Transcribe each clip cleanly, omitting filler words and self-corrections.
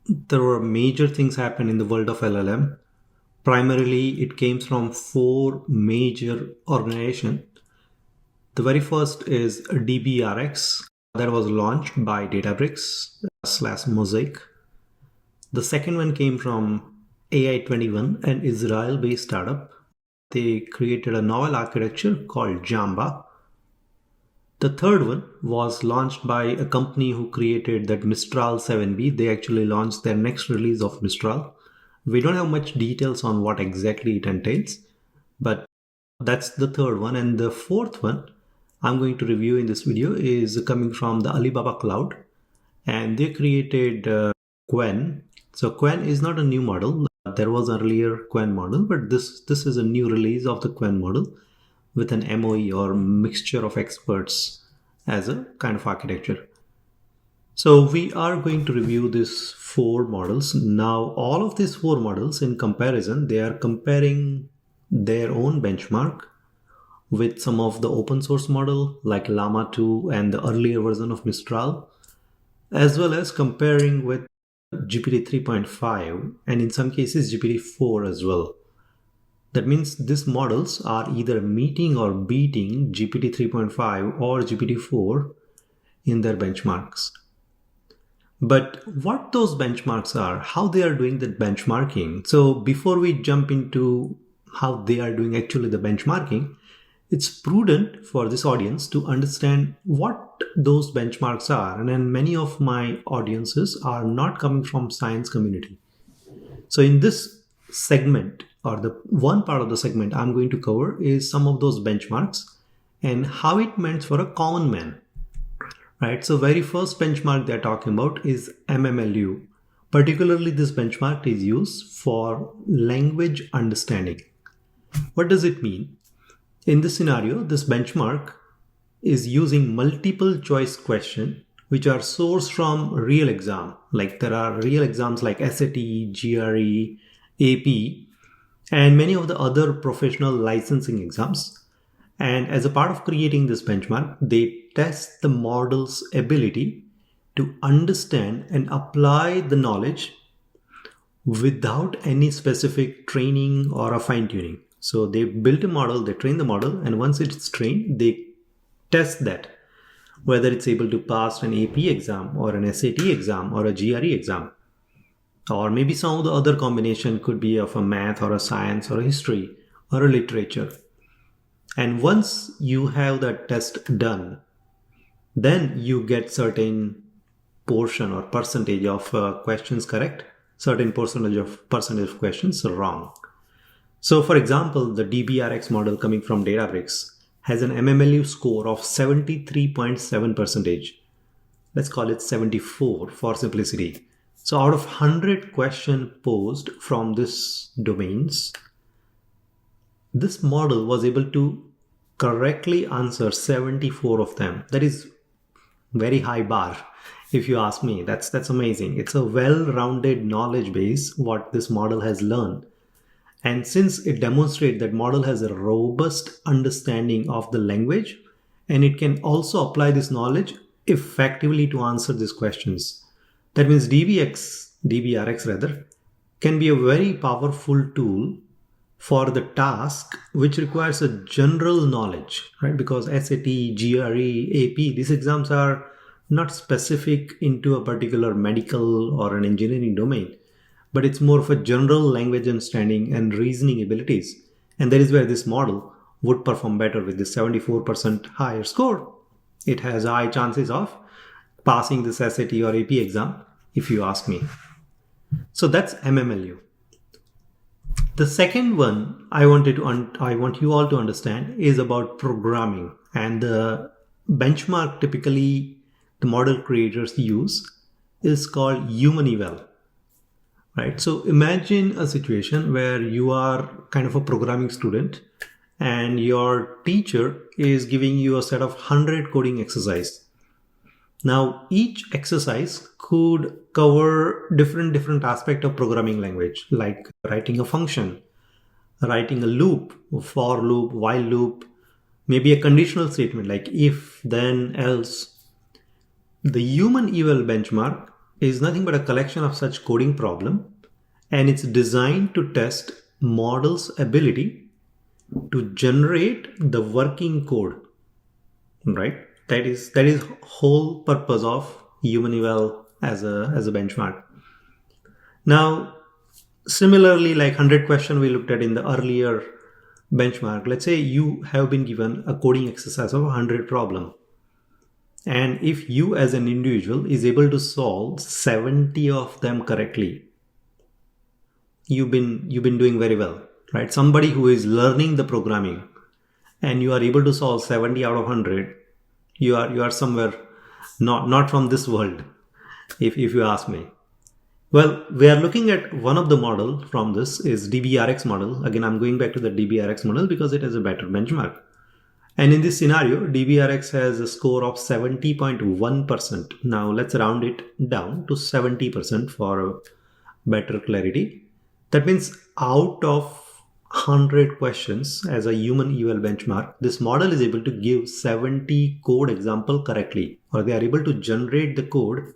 there were major things happen in the world of LLM. Primarily, it came from four major organizations. The very first is DBRX, that was launched by Databricks / Mosaic. The second one came from AI21, an Israel-based startup. They created a novel architecture called Jamba. The third one was launched by a company who created that Mistral 7B. They actually launched their next release of Mistral. We don't have much details on what exactly it entails, but that's the third one. And the fourth one I'm going to review in this video is coming from the Alibaba Cloud, and they created Qwen. So Qwen is not a new model. There was an earlier Qwen model, but this is a new release of the Qwen model with an MOE or mixture of experts as a kind of architecture. So we are going to review these four models. Now, all of these four models in comparison, they are comparing their own benchmark with some of the open source model like LLaMa 2 and the earlier version of Mistral, as well as comparing with GPT3.5 and in some cases GPT-4 as well. That means these models are either meeting or beating GPT-3.5 or GPT-4 in their benchmarks. But what those benchmarks are, how they are doing the benchmarking. So before we jump into how they are doing actually the benchmarking, it's prudent for this audience to understand what those benchmarks are. And then many of my audiences are not coming from science community. So in this segment, or the one part of the segment I'm going to cover is some of those benchmarks and how it meant for a common man, right? So very first benchmark they're talking about is MMLU. Particularly this benchmark is used for language understanding. What does it mean? In this scenario, this benchmark is using multiple choice questions which are sourced from real exam. Like there are real exams like SAT, GRE, AP, and many of the other professional licensing exams. And as a part of creating this benchmark, they test the model's ability to understand and apply the knowledge without any specific training or a fine-tuning. So they built a model, they train the model, and once it's trained, they test that, whether it's able to pass an AP exam or an SAT exam or a GRE exam. Or maybe some of the other combination could be of a math or a science or a history or a literature. And once you have that test done, then you get certain portion or percentage of questions correct, certain percentage of questions wrong. So for example, the DBRX model coming from Databricks has an MMLU score of 73.7%. Let's call it 74 for simplicity. So out of 100 questions posed from these domains, this model was able to correctly answer 74 of them. That is very high bar, if you ask me. That's amazing. It's a well-rounded knowledge base what this model has learned. And since it demonstrates that model has a robust understanding of the language, and it can also apply this knowledge effectively to answer these questions. That means DBRX can be a very powerful tool for the task which requires a general knowledge, right? Because SAT, GRE, AP, these exams are not specific into a particular medical or an engineering domain, but it's more of a general language understanding and reasoning abilities. And that is where this model would perform better with this 74% higher score. It has high chances of passing this SAT or AP exam, if you ask me. So that's MMLU. The second one I want you all to understand is about programming, and the benchmark typically the model creators use is called human eval. Right? So imagine a situation where you are kind of a programming student and your teacher is giving you a set of 100 coding exercise. Now, each exercise could cover different aspect of programming language, like writing a function, writing a loop, a for loop, while loop, maybe a conditional statement like if, then, else. The human eval benchmark is nothing but a collection of such coding problem, and it's designed to test models' ability to generate the working code, right? That is whole purpose of human eval as a benchmark. Now, similarly, like 100 question we looked at in the earlier benchmark, let's say you have been given a coding exercise of 100 problem. And if you as an individual is able to solve 70 of them correctly, you've been doing very well, right? Somebody who is learning the programming and you are able to solve 70 out of 100, you are somewhere not from this world, if you ask me. Well, we are looking at one of the model from this is DBRX model. Again, I'm going back to the DBRX model because it has a better benchmark. And in this scenario, DBRX has a score of 70.1%. Now let's round it down to 70% for better clarity. That means out of 100 questions as a human eval benchmark, this model is able to give 70 code example correctly, or they are able to generate the code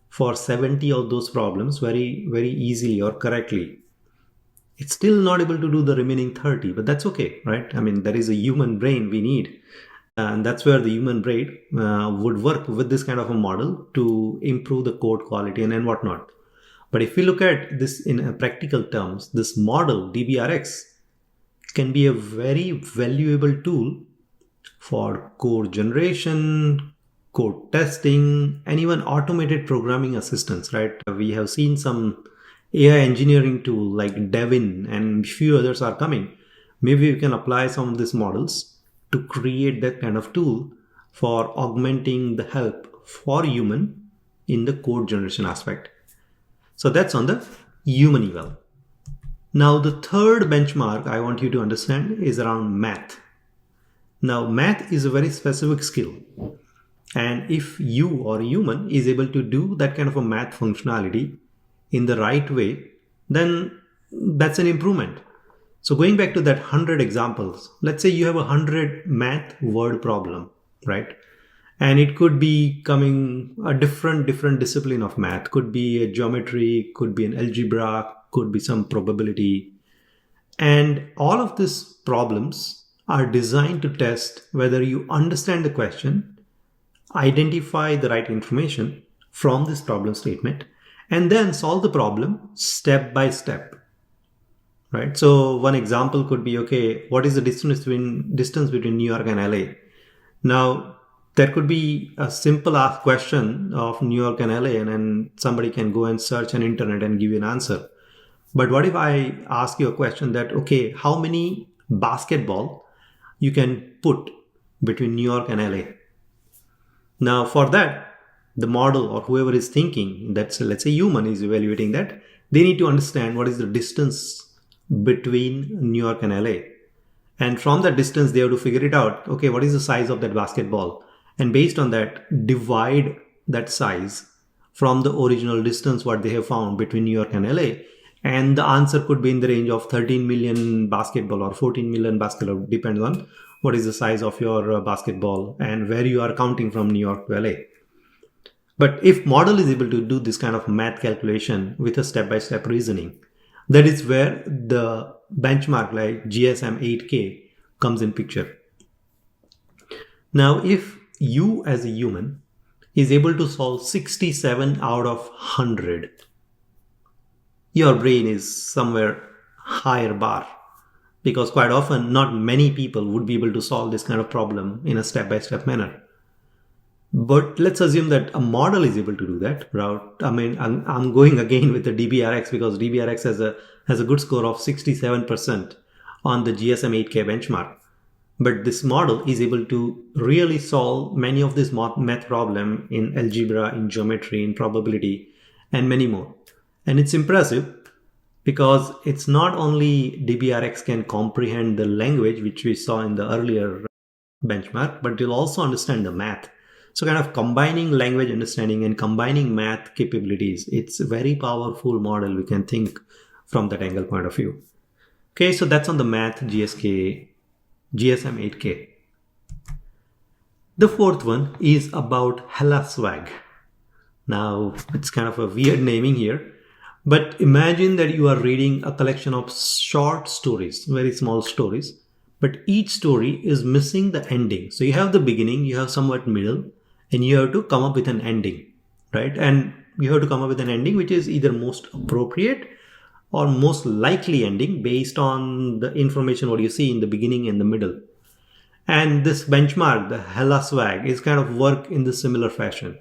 for 70 of those problems very, very easily or correctly. It's still not able to do the remaining 30, but that's okay, right? I mean, there is a human brain we need. And that's where the human brain would work with this kind of a model to improve the code quality and whatnot. But if we look at this in practical terms, this model, DBRX, can be a very valuable tool for code generation, code testing, and even automated programming assistance, right? We have seen some AI engineering tool like Devin and few others are coming. Maybe we can apply some of these models to create that kind of tool for augmenting the help for human in the code generation aspect. So that's on the human eval. Now the third benchmark I want you to understand is around math. Now math is a very specific skill. And if you or a human is able to do that kind of a math functionality in the right way, then that's an improvement. So going back to that 100 examples, let's say you have 100 math word problem, right? And it could be coming a different discipline of math. Could be a geometry, could be an algebra, could be some probability. And all of these problems are designed to test whether you understand the question, identify the right information from this problem statement, and then solve the problem step by step, right? So one example could be, okay, what is the distance between New York and LA? Now, there could be a simple ask question of New York and LA, and then somebody can go and search on internet and give you an answer. But what if I ask you a question that, okay, how many basketball you can put between New York and LA? Now for that, the model or whoever is thinking, that's let's say human is evaluating that, they need to understand what is the distance between New York and LA. And from that distance, they have to figure it out. Okay, what is the size of that basketball? And based on that, divide that size from the original distance, what they have found between New York and LA. And the answer could be in the range of 13 million basketball or 14 million basketball, depends on what is the size of your basketball and where you are counting from New York to LA. But if model is able to do this kind of math calculation with a step-by-step reasoning, that is where the benchmark like GSM 8K comes in picture. Now, if you as a human is able to solve 67 out of 100, your brain is somewhere higher bar, because quite often not many people would be able to solve this kind of problem in a step-by-step manner. But let's assume that a model is able to do that route. I mean, I'm going again with the DBRX because DBRX has a good score of 67% on the GSM 8K benchmark. But this model is able to really solve many of these math problem in algebra, in geometry, in probability, and many more. And it's impressive because it's not only DBRX can comprehend the language, which we saw in the earlier benchmark, but it'll also understand the math. So kind of combining language understanding and combining math capabilities, it's a very powerful model we can think from that angle point of view. Okay, so that's on the math GSM 8K. The fourth one is about hella swag. Now, it's kind of a weird naming here, but imagine that you are reading a collection of short stories, very small stories, but each story is missing the ending. So you have the beginning, you have somewhat middle, and you have to come up with an ending, right? And you have to come up with an ending which is either most appropriate or most likely ending based on the information what you see in the beginning and the middle. And this benchmark, the LLaSwag, is kind of work in the similar fashion,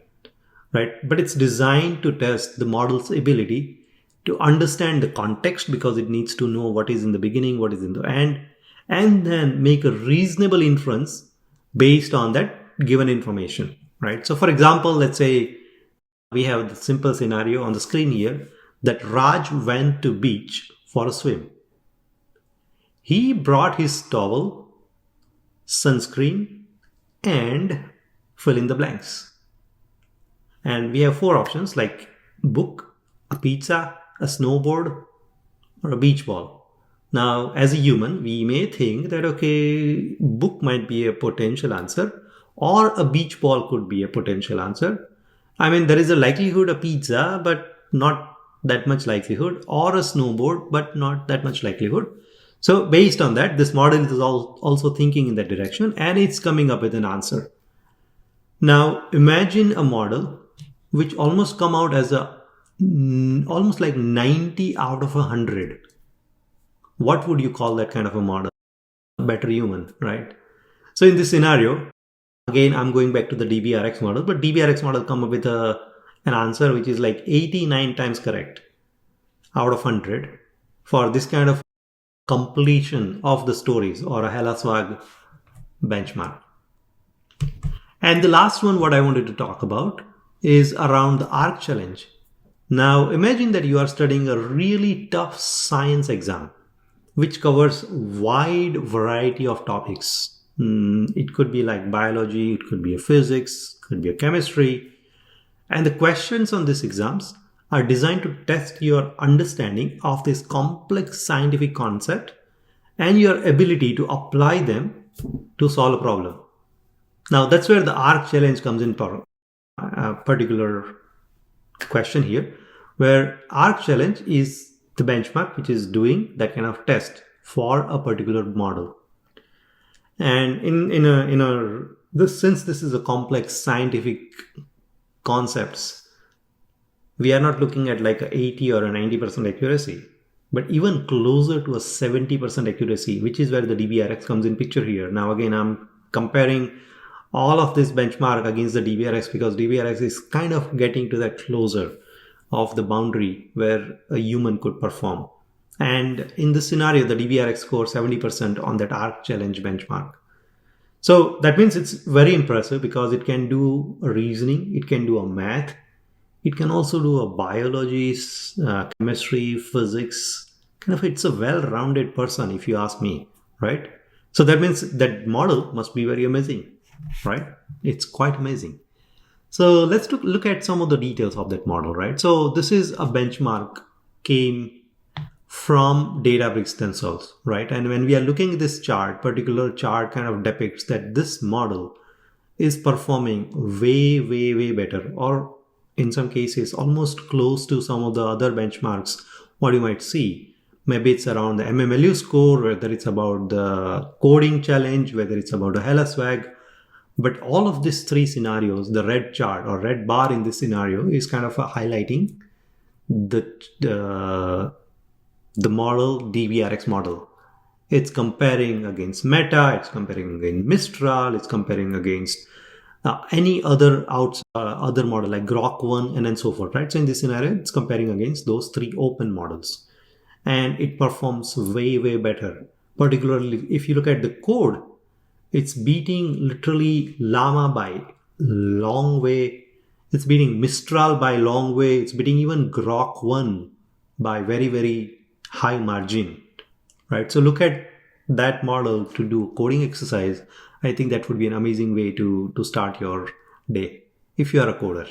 right? But it's designed to test the model's ability to understand the context, because it needs to know what is in the beginning, what is in the end, and then make a reasonable inference based on that given information, right? So for example, let's say we have the simple scenario on the screen here that Raj went to beach for a swim. He brought his towel, sunscreen, and fill in the blanks. And we have 4 options like book, a pizza, a snowboard, or a beach ball. Now, as a human, we may think that, okay, book might be a potential answer, or a beach ball could be a potential answer. I mean, there is a likelihood a pizza, but not that much likelihood, or a snowboard, but not that much likelihood. So based on that, this model is also thinking in that direction, and it's coming up with an answer. Now, imagine a model which almost come out as almost like 90 out of 100. What would you call that kind of a model? A better human, right? So in this scenario, again, I'm going back to the DBRX model, but DBRX model come up with an answer which is like 89 times correct out of 100 for this kind of completion of the stories, or a LLaSwag benchmark. And the last one, what I wanted to talk about, is around the ARC challenge. Now, imagine that you are studying a really tough science exam, which covers wide variety of topics. It could be like biology, it could be a physics, it could be a chemistry. And the questions on these exams are designed to test your understanding of this complex scientific concept and your ability to apply them to solve a problem. Now, that's where the ARC challenge comes in for a particular question here, where ARC challenge is the benchmark which is doing that kind of test for a particular model. And since this is a complex scientific concepts, we are not looking at like a 80 or a 90% accuracy, but even closer to a 70% accuracy, which is where the DBRX comes in picture here. Now again, I'm comparing all of this benchmark against the DBRX because DBRX is kind of getting to that closer of the boundary where a human could perform. And in this scenario, the DBRX scored 70% on that ARC challenge benchmark. So that means it's very impressive because it can do a reasoning, it can do a math, it can also do a biology, chemistry, physics. Kind of, it's a well-rounded person if you ask me, right? So that means that model must be very amazing, right? It's quite amazing. So let's look at some of the details of that model, right? So this is a benchmark came from Databricks themselves, right? And when we are looking at this chart, particular chart kind of depicts that this model is performing way, way, way better, or in some cases almost close to some of the other benchmarks what you might see. Maybe it's around the MMLU score, whether it's about the coding challenge, whether it's about a LLaSwag. But all of these 3 scenarios, the red chart or red bar in this scenario is kind of highlighting the model, DBRX model. It's comparing against Meta, it's comparing against Mistral, it's comparing against any other other model like Grok 1 and then so forth, right? So in this scenario, it's comparing against those 3 open models. And it performs way, way better. Particularly if you look at the code, it's beating literally LLaMa by long way. It's beating Mistral by long way. It's beating even Grok 1 by very, very high margin, right? So look at that model to do coding exercise. I think that would be an amazing way to start your day if you are a coder.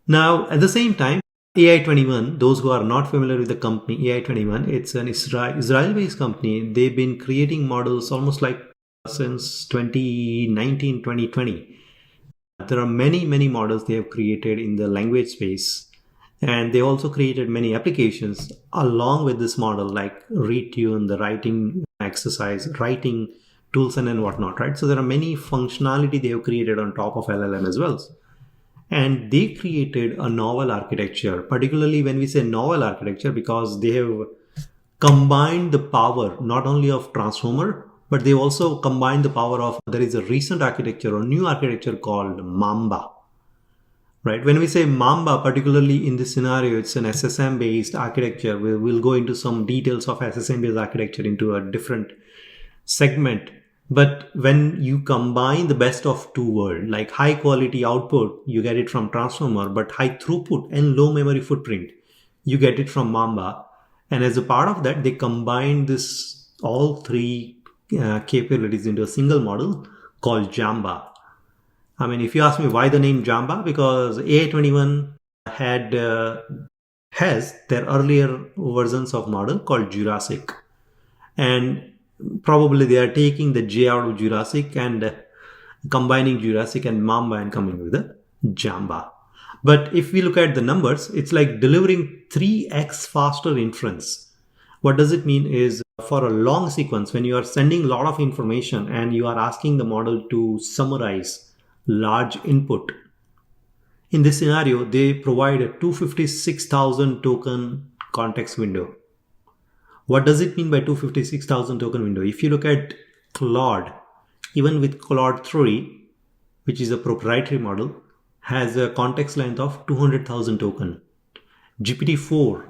Now, at the same time, AI21, those who are not familiar with the company, AI21, it's an Israel-based company. They've been creating models almost like since 2019, 2020. there are many models they have created in the language space. And they also created many applications along with this model, like retune, the writing exercise, writing tools and whatnot, right? So there are many functionality they have created on top of LLM as well. And they created a novel architecture, particularly when we say novel architecture, because they have combined the power not only of transformer, but they also combined the power of, there is a recent architecture or new architecture called Mamba. Right. When we say Mamba, particularly in this scenario, it's an SSM based architecture. We'll go into some details of SSM based architecture into a different segment. But when you combine the best of two worlds, like high quality output, you get it from transformer, but high throughput and low memory footprint, you get it from Mamba. And as a part of that, they combine this all three capabilities into a single model called Jamba. I mean, if you ask me why the name Jamba, because AI21 has their earlier versions of model called Jurassic, and probably they are taking the J out of Jurassic and combining Jurassic and Mamba and coming with the Jamba. But if we look at the numbers, it's like delivering 3x faster inference. What does it mean is, for a long sequence, when you are sending a lot of information and you are asking the model to summarize large input. In this scenario, they provide a 256,000 token context window. What does it mean by 256,000 token window? If you look at Claude, even with Claude 3, which is a proprietary model, has a context length of 200,000 token. GPT-4,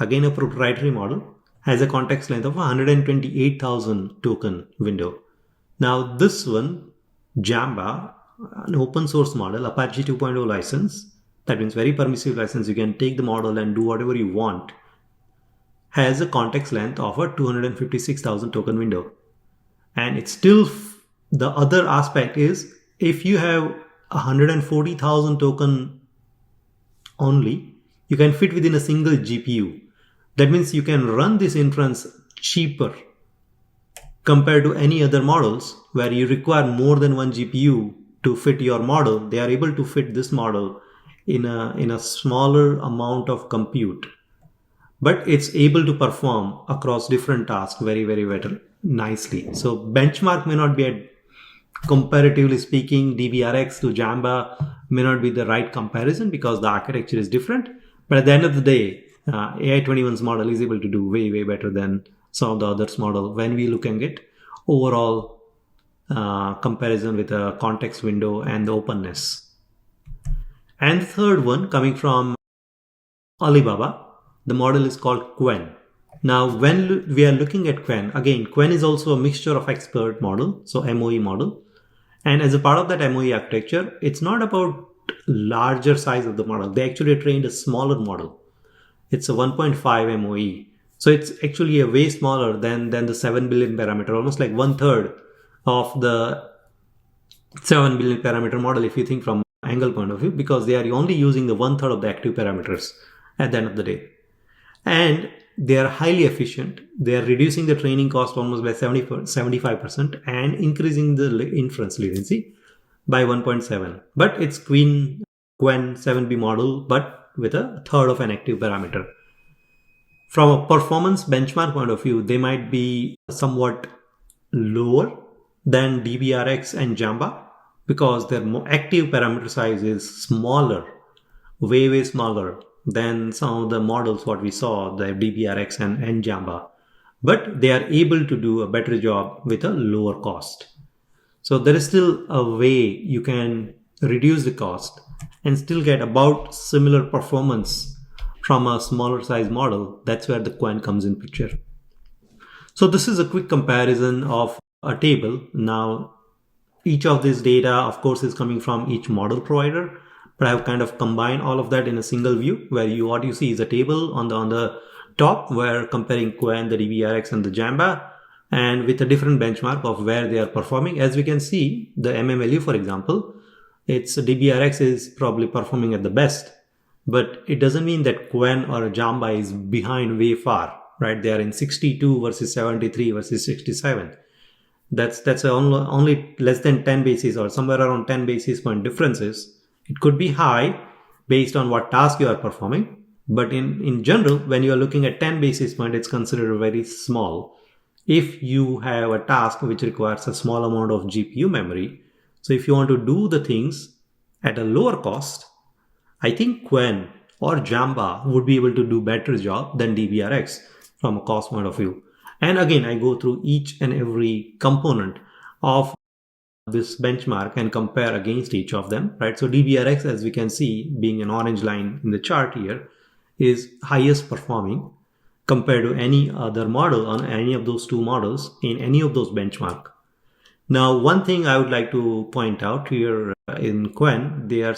again a proprietary model, has a context length of 128,000 token window. Now this one, Jamba, an open source model, Apache 2.0 license, that means very permissive license, you can take the model and do whatever you want, has a context length of a 256,000 token window. And it's still, the other aspect is, if you have 140,000 token only, you can fit within a single GPU. That means you can run this inference cheaper compared to any other models where you require more than one GPU to fit your model. They are able to fit this model in a smaller amount of compute, but it's able to perform across different tasks very better, nicely. So benchmark may not be at, comparatively speaking, DBRX to Jamba may not be the right comparison because the architecture is different. But at the end of the day, AI21's model is able to do way better than some of the others model when we look at it overall comparison with a context window and the openness. And the third one coming from Alibaba, the model is called Qwen. Now, when we are looking at Qwen, again, Qwen is also a mixture of expert model, so MOE model. And as a part of that MOE architecture, it's not about larger size of the model. They actually trained a smaller model. It's a 1.5 MOE. So it's actually a way smaller than the 7 billion parameter, almost like 1/3 of the 7 billion parameter model if you think from angle point of view, because they are only using the 1/3 of the active parameters at the end of the day. And they are highly efficient. They are reducing the training cost almost by 75% and increasing the inference latency by 1.7. But it's Qwen 7B model, but with 1/3 of an active parameter. From a performance benchmark point of view, they might be somewhat lower than DBRX and Jamba because their active parameter size is smaller, way smaller than some of the models what we saw, the DBRX and Jamba. But they are able to do a better job with a lower cost. So there is still a way you can reduce the cost and still get about similar performance from a smaller size model. That's where the Qwen comes in picture. So this is a quick comparison of a table. Now, each of this data, of course, is coming from each model provider, but I have kind of combined all of that in a single view where what you see is a table on the top where comparing Qwen, the DBRX and the Jamba, and with a different benchmark of where they are performing. As we can see, the MMLU, for example, its DBRX is probably performing at the best, but it doesn't mean that Qwen or Jamba is behind way far, right? They are in 62 versus 73 versus 67. that's only less than 10 basis or somewhere around 10 basis point differences. It could be high based on what task you are performing, but in general, when you are looking at 10 basis point, it's considered very small. If you have a task which requires a small amount of GPU memory, so if you want to do the things at a lower cost, I think Qwen or Jamba would be able to do better job than DBRX from a cost point of view. And again, I go through each and every component of this benchmark and compare against each of them, right? So DBRX, as we can see, being an orange line in the chart here, is highest performing compared to any other model on any of those two models in any of those benchmark. Now, one thing I would like to point out here in Qwen, they are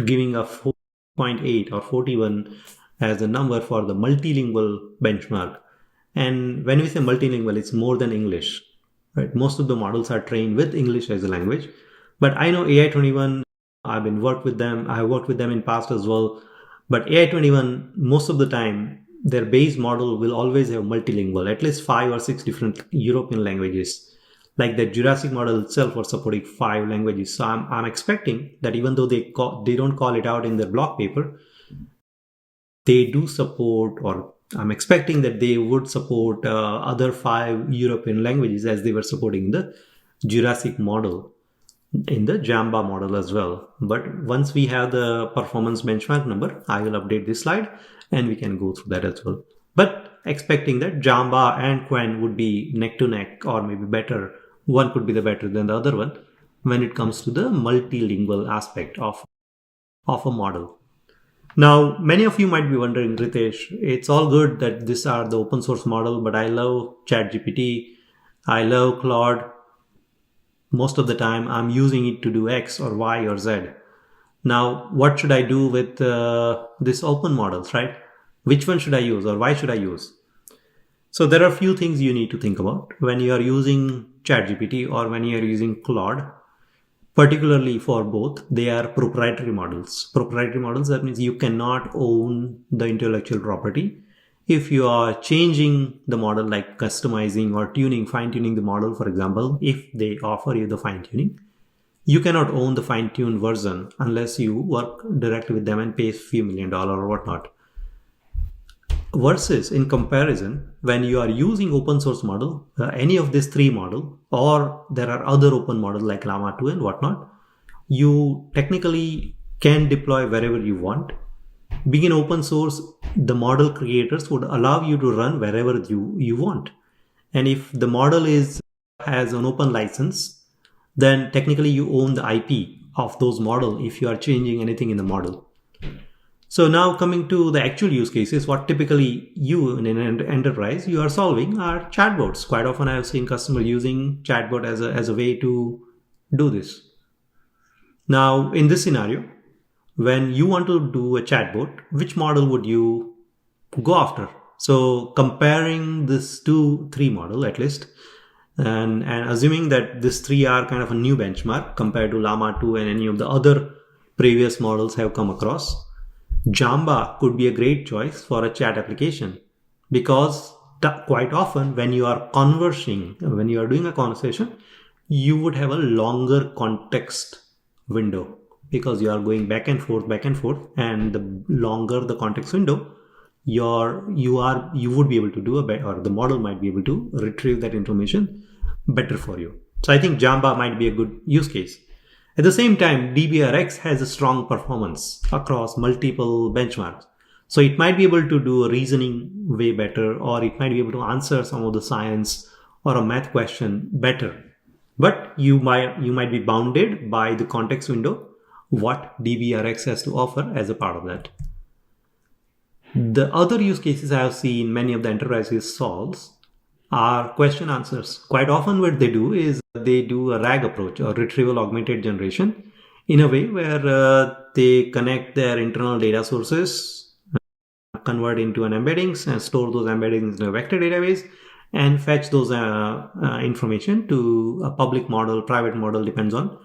giving a 4.8 or 41 as a number for the multilingual benchmark. And when we say multilingual, it's more than English, right? Most of the models are trained with English as a language. But I know AI21, I've worked with them in past as well. But AI21, most of the time, their base model will always have multilingual, at least 5 or 6 different European languages. Like the Jurassic model itself was supporting 5 languages. So I'm expecting that even though they don't call it out in their blog paper, they do support, or I'm expecting that they would support other 5 European languages as they were supporting the Jurassic model in the Jamba model as well. But once we have the performance benchmark number, I will update this slide and we can go through that as well. But expecting that Jamba and Qwen would be neck to neck, or maybe better. One could be the better than the other one when it comes to the multilingual aspect of a model. Now, many of you might be wondering, Ritesh, it's all good that these are the open source model, but I love ChatGPT, I love Claude. Most of the time, I'm using it to do X or Y or Z. Now, what should I do with these open models, right? Which one should I use, or why should I use? So there are a few things you need to think about when you are using ChatGPT or when you are using Claude. Particularly for both, they are proprietary models. Proprietary models, that means you cannot own the intellectual property. If you are changing the model, like customizing or tuning, fine-tuning the model, for example, if they offer you the fine-tuning, you cannot own the fine-tuned version unless you work directly with them and pay a few $1 million or whatnot. Versus, in comparison, when you are using open source model, any of these 3 model, or there are other open models like LLaMa 2 and whatnot, you technically can deploy wherever you want. Being an open source, the model creators would allow you to run wherever you want. And if the model has an open license, then technically you own the IP of those model if you are changing anything in the model. So now coming to the actual use cases, what typically you in an enterprise you are solving are chatbots. Quite often I have seen customers using chatbot as a way to do this. Now in this scenario, when you want to do a chatbot, which model would you go after? So comparing this 2-3 model at least, and assuming that these 3 are kind of a new benchmark compared to LLaMa 2 and any of the other previous models have come across, Jamba could be a great choice for a chat application, because quite often when you are conversing, when you are doing a conversation, you would have a longer context window because you are going back and forth, and the longer the context window, you would be able to do a better, or the model might be able to retrieve that information better for you. So I think Jamba might be a good use case. At the same time, DBRX has a strong performance across multiple benchmarks. So it might be able to do a reasoning way better, or it might be able to answer some of the science or a math question better. But you might be bounded by the context window, what DBRX has to offer as a part of that. The other use cases I have seen many of the enterprises solves are question answers. Quite often what they do is they do a RAG approach, or retrieval augmented generation, in a way where they connect their internal data sources, convert into an embeddings and store those embeddings in a vector database and fetch those information to a public model, private model, depends on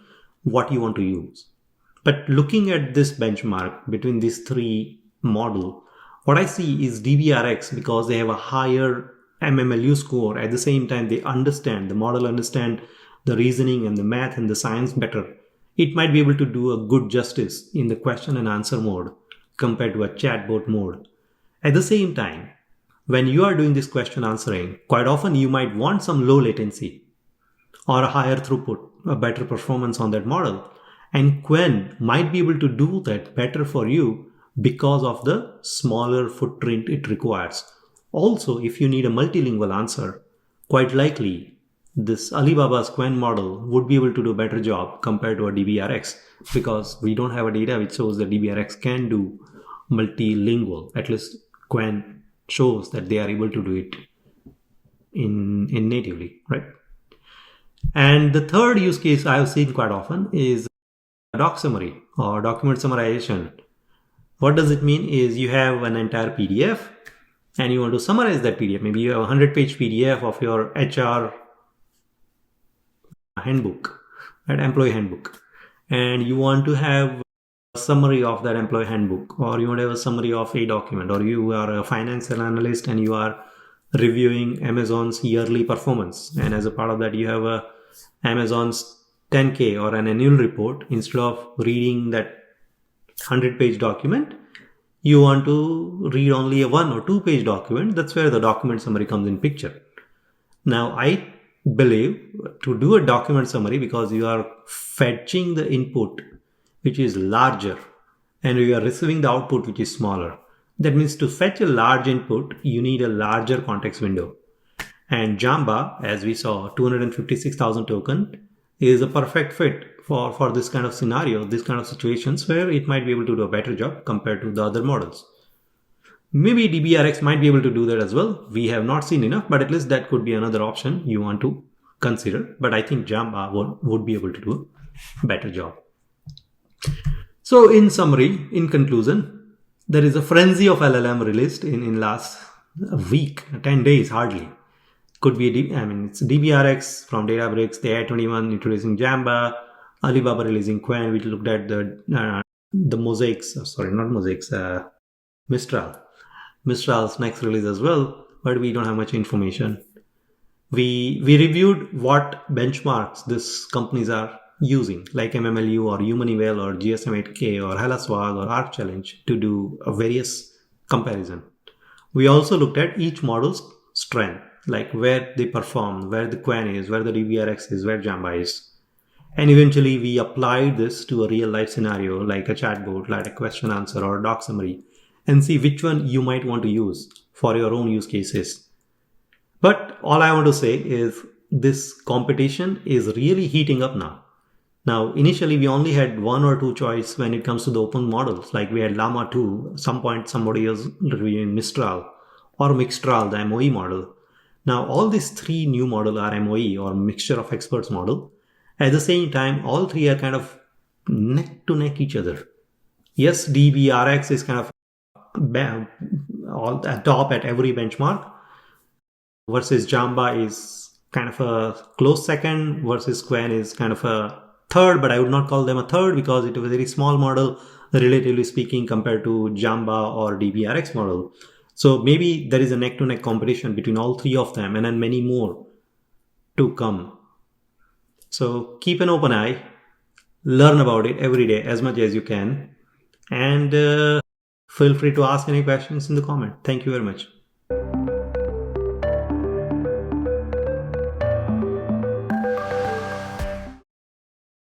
what you want to use. But looking at this benchmark between these 3 models, what I see is DBRX, because they have a higher MMLU score, at the same time the model understand the reasoning and the math and the science better, it might be able to do a good justice in the question and answer mode compared to a chatbot mode. At the same time, when you are doing this question answering, quite often you might want some low latency or a higher throughput, a better performance on that model. And Qwen might be able to do that better for you because of the smaller footprint it requires. Also, if you need a multilingual answer, quite likely this Alibaba's Qwen model would be able to do a better job compared to a DBRX, because we don't have a data which shows that DBRX can do multilingual. At least Qwen shows that they are able to do it in natively, right? And the third use case I have seen quite often is doc summary or document summarization. What does it mean is you have an entire PDF and you want to summarize that PDF. Maybe you have a 100-page PDF of your HR handbook, right, employee handbook, and you want to have a summary of that employee handbook, or you want to have a summary of a document, or you are a financial analyst and you are reviewing Amazon's yearly performance, and as a part of that you have a Amazon's 10K or an annual report. Instead of reading that 100-page document, you want to read only a 1 or 2-page document. That's where the document summary comes in picture. Now, I believe to do a document summary, because you are fetching the input which is larger and you are receiving the output which is smaller. That means to fetch a large input, you need a larger context window. And Jamba, as we saw, 256,000 token, is a perfect fit for this kind of scenario, this kind of situations where it might be able to do a better job compared to the other models. Maybe DBRX might be able to do that as well. We have not seen enough, but at least that could be another option you want to consider. But I think Jamba would be able to do a better job. So in summary, in conclusion, there is a frenzy of LLM released in last week, 10 days hardly. Could be it's DBRX from Databricks, the AI21 introducing Jamba, Alibaba releasing Qwen. We looked at the Mosaics, Mistral's next release as well, but we don't have much information. We reviewed what benchmarks these companies are using, like MMLU or HumanEval or GSM8K or HelloSwag or Arc Challenge, to do a various comparison. We also looked at each model's strength, like where they perform, where the Qwen is, where the DBRX is, where Jamba is. And eventually we applied this to a real life scenario, like a chatbot, like a question answer or a doc summary, and see which one you might want to use for your own use cases. But all I want to say is this competition is really heating up now. Now, initially we only had 1 or 2 choice when it comes to the open models, like we had LLaMa 2, some point somebody was reviewing Mistral or Mistral, the MOE model. Now, all these 3 new models are MOE or mixture of experts model. At the same time, all 3 are kind of neck to neck each other. Yes, DBRX is kind of all at top at every benchmark, versus Jamba is kind of a close second, versus Qwen is kind of a third, but I would not call them a third because it was a very small model, relatively speaking, compared to Jamba or DBRX model. So maybe there is a neck to neck competition between all 3 of them, and then many more to come. So keep an open eye, learn about it every day as much as you can, and feel free to ask any questions in the comment. Thank you very much.